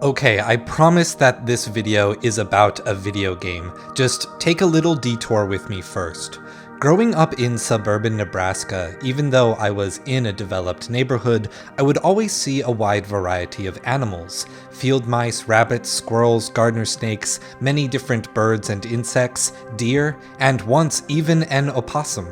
Okay, I promise that this video is about a video game. Just take a little detour with me first. Growing up in suburban Nebraska, even though I was in a developed neighborhood, I would always see a wide variety of animals. Field mice, rabbits, squirrels, gardener snakes, many different birds and insects, deer, and once even an opossum.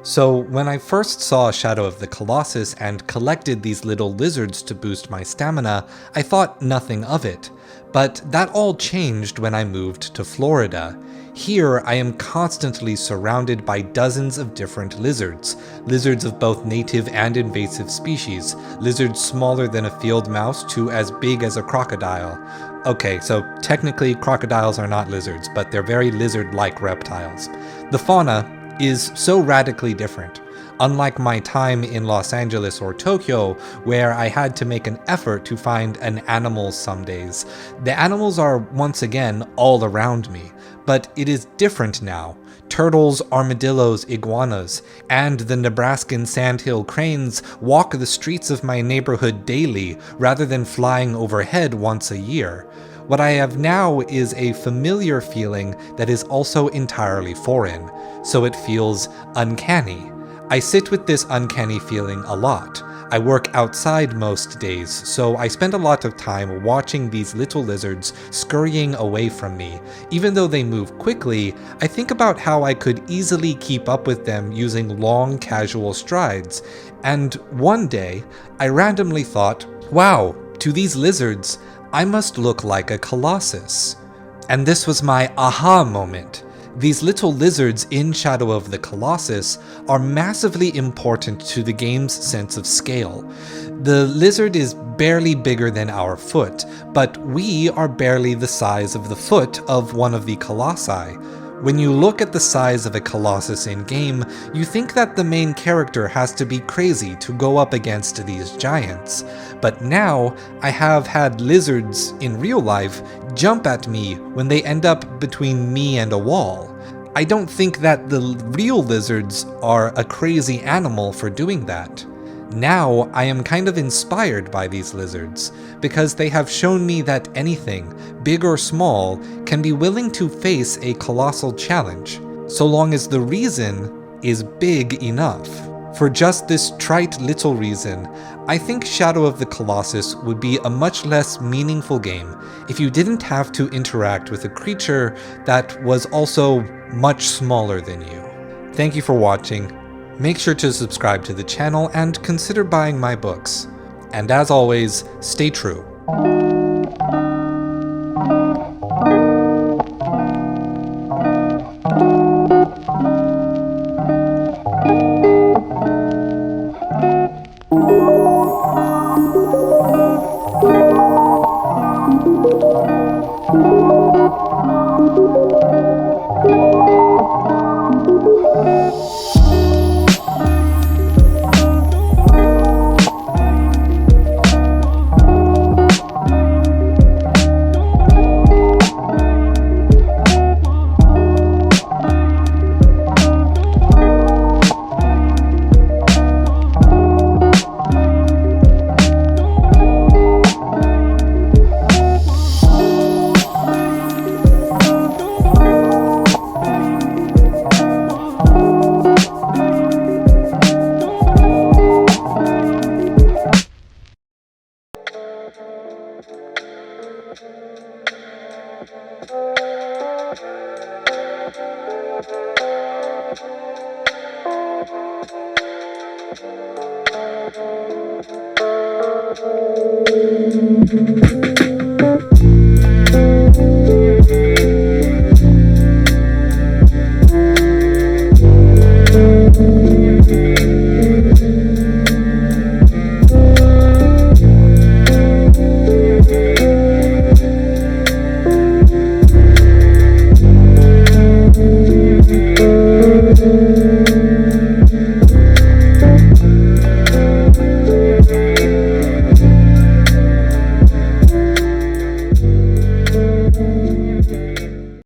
So when I first saw Shadow of the Colossus and collected these little lizards to boost my stamina, I thought nothing of it. But that all changed when I moved to Florida. Here, I am constantly surrounded by dozens of different lizards. Lizards of both native and invasive species. Lizards smaller than a field mouse to as big as a crocodile. Okay, so technically crocodiles are not lizards, but they're very lizard-like reptiles. The fauna is so radically different. Unlike my time in Los Angeles or Tokyo, where I had to make an effort to find an animal some days, the animals are once again all around me. But it is different now. Turtles, armadillos, iguanas, and the Nebraskan sandhill cranes walk the streets of my neighborhood daily rather than flying overhead once a year. What I have now is a familiar feeling that is also entirely foreign, so it feels uncanny. I sit with this uncanny feeling a lot. I work outside most days, so I spend a lot of time watching these little lizards scurrying away from me. Even though they move quickly, I think about how I could easily keep up with them using long, casual strides. And one day, I randomly thought, wow, to these lizards, I must look like a Colossus. And this was my aha moment. These little lizards in Shadow of the Colossus are massively important to the game's sense of scale. The lizard is barely bigger than our foot, but we are barely the size of the foot of one of the colossi. When you look at the size of a Colossus in-game, you think that the main character has to be crazy to go up against these giants. But now, I have had lizards in real life jump at me when they end up between me and a wall. I don't think that the real lizards are a crazy animal for doing that. Now, I am kind of inspired by these lizards, because they have shown me that anything, big or small, can be willing to face a colossal challenge, so long as the reason is big enough. For just this trite little reason, I think Shadow of the Colossus would be a much less meaningful game if you didn't have to interact with a creature that was also much smaller than you. Thank you for watching. Make sure to subscribe to the channel and consider buying my books. And as always, stay true. Thank you.